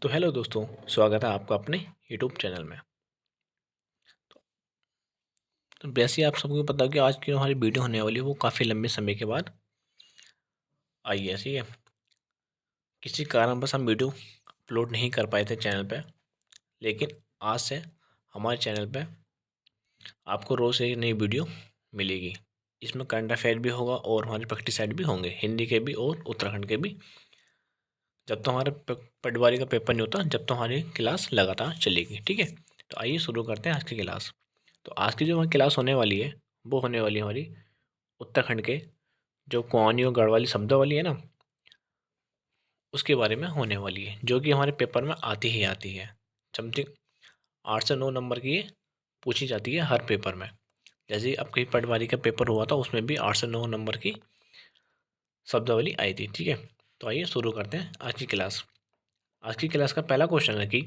तो हेलो दोस्तों, स्वागत है आपका अपने यूट्यूब चैनल में। तो वैसे ही आप सबको पता है कि आज की जो हमारी वीडियो होने वाली है वो काफ़ी लंबे समय के बाद आई है। ठीक है, किसी कारणवश हम वीडियो अपलोड नहीं कर पाए थे चैनल पे, लेकिन आज से हमारे चैनल पे आपको रोज़ एक नई वीडियो मिलेगी। इसमें करंट अफेयर भी होगा और हमारे प्रैक्टिस सेट भी होंगे, हिंदी के भी और उत्तराखंड के भी। जब तो हमारे पटवारी का पेपर नहीं होता, जब तो हमारी क्लास लगातार चलेगी। ठीक है, तो आइए शुरू करते हैं आज की क्लास। तो आज की जो हमारी क्लास होने वाली है वो होने वाली है हमारी उत्तराखंड के जो कुआनी और गढ़वाली शब्दावली है ना, उसके बारे में होने वाली है, जो कि हमारे पेपर में आती ही आती है। समथिंग 8 से 9 नंबर की ये पूछी जाती है हर पेपर में। जैसे अब कहीं पटवारी का पेपर हुआ था, उसमें भी 8 से 9 नंबर की शब्दावली आई थी। ठीक है, तो आइए शुरू करते हैं आज की क्लास। आज की क्लास का पहला क्वेश्चन है कि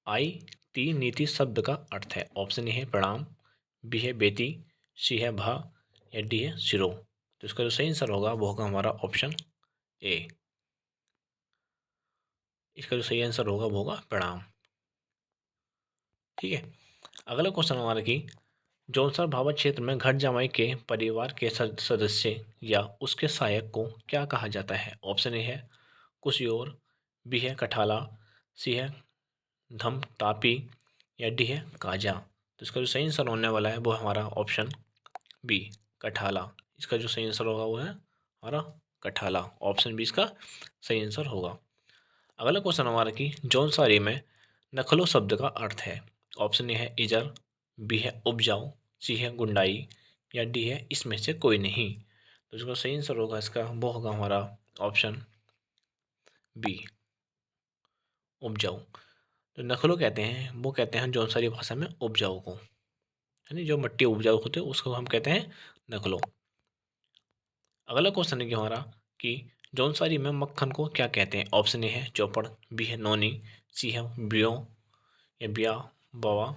आई ती नीति शब्द का अर्थ है। ऑप्शन ए है प्रणाम, बी है बेटी, सी है भा, या डी है सिरो। तो इसका जो सही आंसर होगा वो होगा हमारा ऑप्शन ए। इसका जो सही आंसर होगा वो होगा प्रणाम। ठीक है, अगला क्वेश्चन हमारा कि जौनसर भावा क्षेत्र में घर जमाई के परिवार के सदस्य या उसके सहायक को क्या कहा जाता है। ऑप्शन ए है कुसियोर, बी है कठाला, सी है धम तापी, या डी है काजा। तो इसका जो सही आंसर होने वाला है वो हमारा ऑप्शन बी कठाला। इसका जो सही आंसर होगा वो है हमारा कठाला। ऑप्शन बी इसका सही आंसर होगा। अगला क्वेश्चन हमारा कि जौनसारी में नखलो शब्द का अर्थ है। ऑप्शन ए है इजर, बी है उपजाऊ, सी है गुंडाई, या डी है इसमें से कोई नहीं। तो इसका सही आंसर होगा इसका वो होगा हमारा ऑप्शन बी उपजाऊ। जो नखलो कहते हैं वो कहते हैं जौनसारी भाषा में उपजाऊ को, यानी जो मिट्टी उपजाऊ होते हैं उसको हम कहते हैं नखलो। अगला क्वेश्चन है कि हमारा कि जौनसारी में मक्खन को क्या कहते हैं। ऑप्शन ए है चौपड़, बी है नोनी, सी है ब्यो, या ब्या बवा,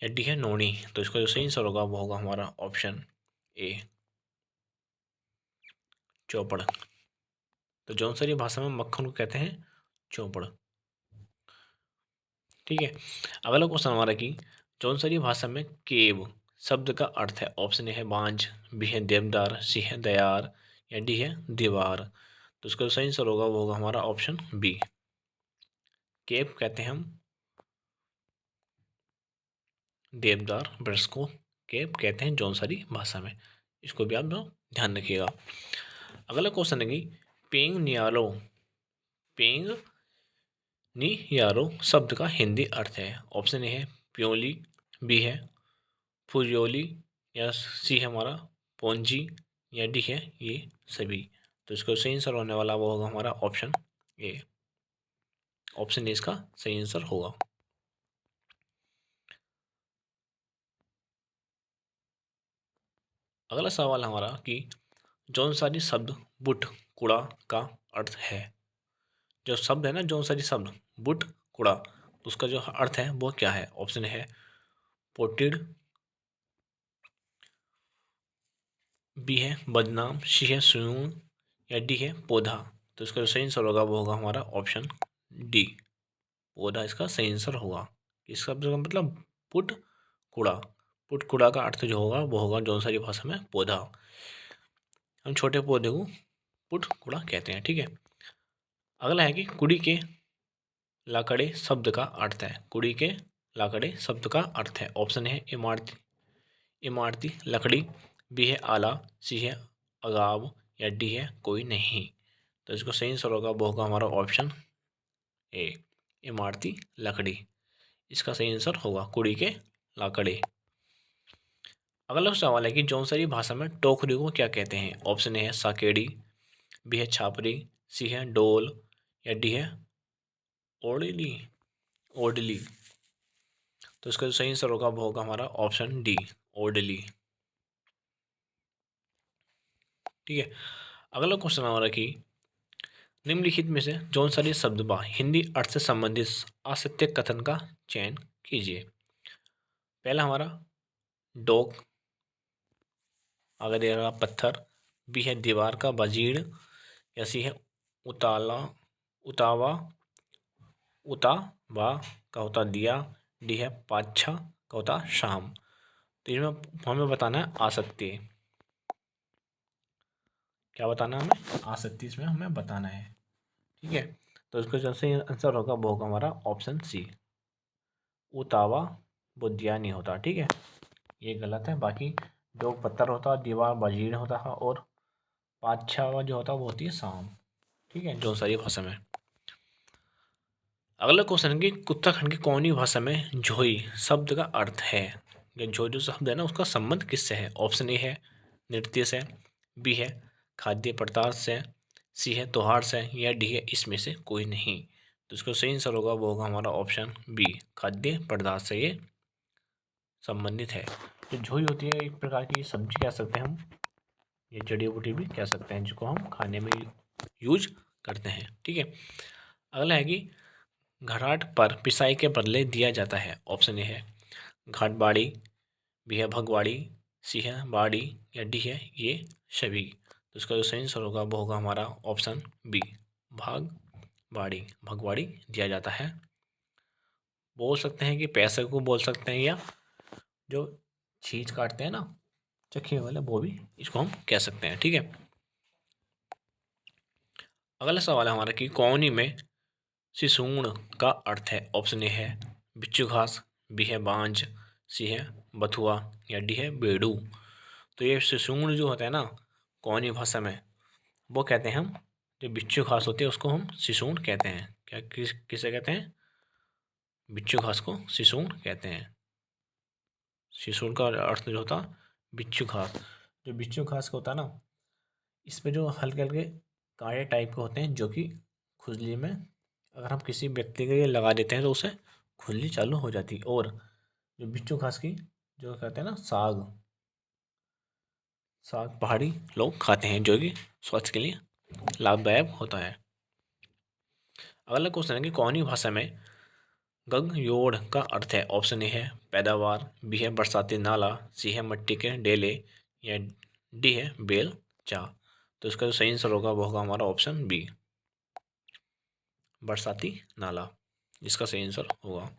या डी है नोनी। तो इसका जो सही आंसर होगा वो होगा हमारा ऑप्शन ए चौपड़। तो जौनसारी भाषा में मक्खन को कहते हैं चौपड़। ठीक है, अगला क्वेश्चन हमारा कि जौनसारी भाषा में केव शब्द का अर्थ है। ऑप्शन ए है बांझ, बी है देवदार, सी है दयार, या डी है दीवार। तो इसका जो सही आंसर होगा वो होगा हमारा ऑप्शन बी केव कहते हैं हम देवदार वृक्ष को केव कहते हैं जौनसारी भाषा में। इसको भी आप लोग ध्यान रखिएगा। अगला क्वेश्चन है कि पेंग नियालो पेंग नियारो शब्द का हिंदी अर्थ है। ऑप्शन ए है प्योली, बी है फुरियोली, या सी है हमारा पोंजी, या डी है ये सभी। तो इसका सही आंसर होने वाला वो होगा हमारा ऑप्शन ए। ऑप्शन ए इसका सही आंसर होगा। अगला सवाल हमारा कि जौनसारी शब्द बुट कूड़ा का अर्थ है। जो शब्द है ना जौनसारी शब्द बुट कूड़ा, उसका जो अर्थ है वो क्या है। ऑप्शन है पोटिड, बी है बदनाम, सी है सुयून, या डी है पौधा। तो इसका जो सही आंसर होगा वो होगा हमारा ऑप्शन डी पौधा। इसका सही आंसर होगा। इस शब्द का मतलब पुट कूड़ा, पुट कूड़ा का अर्थ जो होगा वो होगा जौनसारी भाषा में पौधा। हम छोटे पौधे को पुट कूड़ा कहते हैं। ठीक है, अगला है कि कुड़ी के लाकड़े शब्द का अर्थ है। कुड़ी के लाकड़े शब्द का अर्थ है। ऑप्शन है इमारती, इमारती लकड़ी, बी है आला, सी है अगाव, या डी है कोई नहीं। तो इसको सही आंसर होगा वो होगा हमारा ऑप्शन ए इमारती लकड़ी। इसका सही आंसर होगा कुड़ी के लाकड़े। अगला सवाल है कि जौनसारी भाषा में टोकरी को क्या कहते हैं। ऑप्शन ए है साकेड़ी, बी है छापरी, सी है डोल, या डी है ओडली ओडली। तो इसका जो सही आंसर होगा वो होगा हमारा ऑप्शन डी ओडली। ठीक है, अगला क्वेश्चन हमारा कि निम्नलिखित में से जौनसारी शब्द व हिंदी अर्थ से संबंधित असत्य कथन का चयन कीजिए। पहला हमारा डॉग, अगर दे रहा पत्थर, बी है दीवार का वजीर, या सी है उताला, उतावा, उता बा का होता दिया, डी है पाछा का होता शाम। तो इसमें हमें बताना है आसक्ति। क्या बताना है हमें? आसक्ति इसमें हमें बताना है। ठीक है, तो इसका जो सही आंसर होगा वो होगा हमारा ऑप्शन सी, उतावा बुद्धिया नहीं होता। ठीक है, ये गलत है। बाकी जो पत्थर होता है, दीवार बजीर होता है, और पाछा जो होता है वो होती है शाम। ठीक है, जो सही भाषा में। अगला क्वेश्चन की उत्तराखंड की कौनी भाषा में झोई शब्द का अर्थ है, या झोई जो शब्द है ना उसका संबंध किससे है? ऑप्शन ए है नृत्य से, बी है खाद्य पदार्थ से, सी है त्योहार से, या डी है इसमें से कोई नहीं। तो इसका सही आंसर होगा वो होगा हमारा ऑप्शन बी, खाद्य पदार्थ से ये संबंधित है। जो झोई होती है एक प्रकार की सब्जी कह सकते हैं हम, ये जड़ी बूटी भी कह सकते हैं, जिसको हम खाने में यूज करते हैं। ठीक है, अगला है कि घराट पर पिसाई के बदले दिया जाता है। ऑप्शन ए है घाट बाड़ी, बी है भगवाड़ी, सी है बाड़ी, या डी है ये सभी। तो इसका जो सही आंसर होगा वो होगा हमारा ऑप्शन बी, भाग बाड़ी, भगवाड़ी दिया जाता है। बोल सकते हैं कि पैसे को बोल सकते हैं, या जो चीज काटते हैं ना चखे वाले, वो भी इसको हम कह सकते हैं। ठीक है, अगला सवाल है हमारा कि कौनी में सिसूण का अर्थ है। ऑप्शन ए है बिच्छू घास, बी है बांझ, सी है बथुआ, या डी है बेड़ू। तो ये सिसूण जो होता है ना कौनी भाषा में, वो कहते हैं हम, जो बिच्छू घास होती है उसको हम सिसूण कहते हैं। क्या किसे कहते हैं? बिच्छू घास को सिसूण कहते हैं। सिसूण का अर्थ जो होता बिच्छू घास, जो बिच्छू घास का होता है ना, इसमें जो हल्के हल्के कांटे टाइप के होते हैं, जो कि खुजली में अगर हम किसी व्यक्ति के लिए लगा देते हैं तो उसे खुजली चालू हो जाती है। और जो बिच्छू घास की जो कहते हैं ना साग, साग पहाड़ी लोग खाते हैं, जो कि स्वास्थ्य के लिए लाभदायक होता है। अगला क्वेश्चन है कि कौनी भाषा में गंगयोड़ का अर्थ है। ऑप्शन ए है पैदावार, बी है बरसाती नाला, सी है मिट्टी के डेले, या डी है बेल चाह। तो इसका जो सही आंसर होगा वो होगा हमारा ऑप्शन बी, बरसाती नाला, इसका सही आंसर होगा।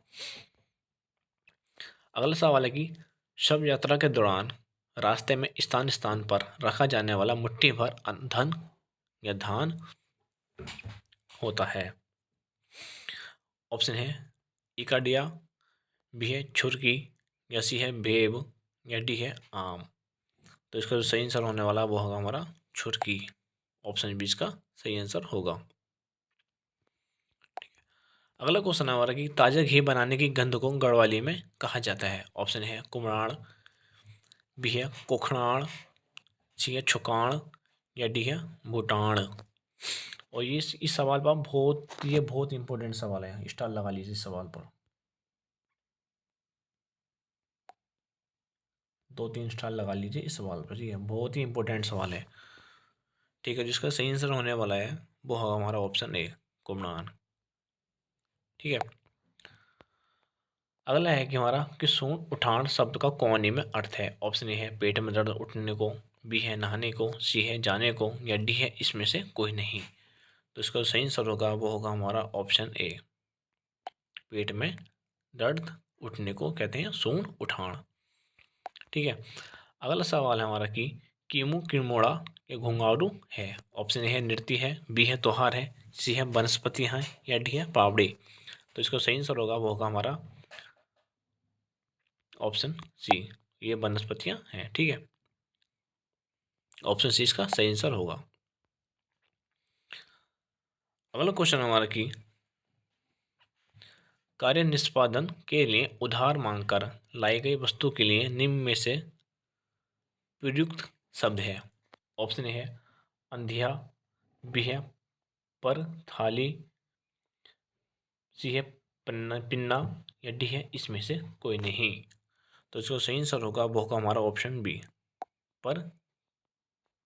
अगला सवाल है कि शव यात्रा के दौरान रास्ते में स्थान स्थान पर रखा जाने वाला मुट्ठी भर धन या धान होता है। ऑप्शन है इकाडिया, बी है छुरकी, या सी है भेब, या डी है आम। तो इसका जो सही आंसर होने वाला वो होगा हमारा छुरकी। ऑप्शन बी इसका सही आंसर होगा। अगला क्वेश्चन है हमारा कि ताजा घी बनाने की गंध को गढ़वाली में कहा जाता है। ऑप्शन है कुम्हराण, बी है कोखणाण, सी है छुकाण, या डी है भूटान। और ये इस सवाल पर ये बहुत इंपॉर्टेंट सवाल है, स्टार लगा लीजिए इस सवाल पर, 2-3 स्टार लगा लीजिए इस सवाल पर। ठीक है, बहुत ही इंपॉर्टेंट सवाल है। ठीक है, जिसका सही आंसर होने वाला है वो होगा हमारा ऑप्शन ए, कुम्हरान। ठीक है, अगला है कि हमारा कि सूंड उठान शब्द का कौन में अर्थ है। ऑप्शन ए है पेट में दर्द उठने को, बी है नहाने को, सी है जाने को, या डी है इसमें से कोई नहीं। तो इसका सही आंसर होगा वो होगा हमारा ऑप्शन ए, पेट में दर्द उठने को कहते हैं सूंड उठान। ठीक है, अगला सवाल है हमारा कि कीमू किरमोड़ा ये घुंघारू है। ऑप्शन ए है नृत्य है, बी है त्योहार है, सी है वनस्पति है, या डी है पावड़ी। तो इसका सही आंसर होगा वो होगा हमारा ऑप्शन सी, ये वनस्पतियां हैं। ठीक है, ऑप्शन सी इसका सही आंसर होगा। अगला क्वेश्चन हमारा कि कार्य निष्पादन के लिए उधार मांगकर लाई गई वस्तु के लिए निम्न में से प्रयुक्त शब्द है। ऑप्शन ए है अंधिया, बी है पर थाली, सी है पन्ना पिन्ना, या डी है इसमें से कोई नहीं। तो इसका सही आंसर होगा वो होगा हमारा ऑप्शन बी, पर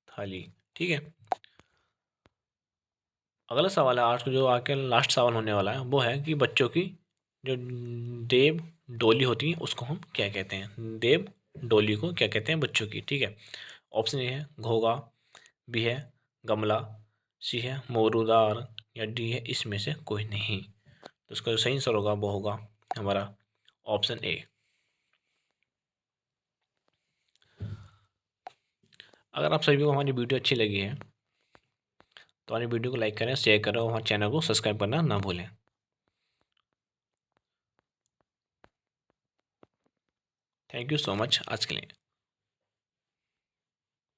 थाली। ठीक है, अगला सवाल है आज को जो आके लास्ट सवाल होने वाला है वो है कि बच्चों की जो देव डोली होती है उसको हम क्या कहते हैं। देव डोली को क्या कहते हैं बच्चों की। ठीक है, ऑप्शन ए है घोगा, बी है गमला, सी है मोरूदार, या डी है इसमें से कोई नहीं। तो इसका जो सही आंसर होगा वो होगा हमारा ऑप्शन ए। अगर आप सभी को हमारी वीडियो अच्छी लगी है तो हमारी वीडियो को लाइक करें, शेयर करें और हमारे चैनल को सब्सक्राइब करना ना भूलें। थैंक यू सो मच आज के लिए।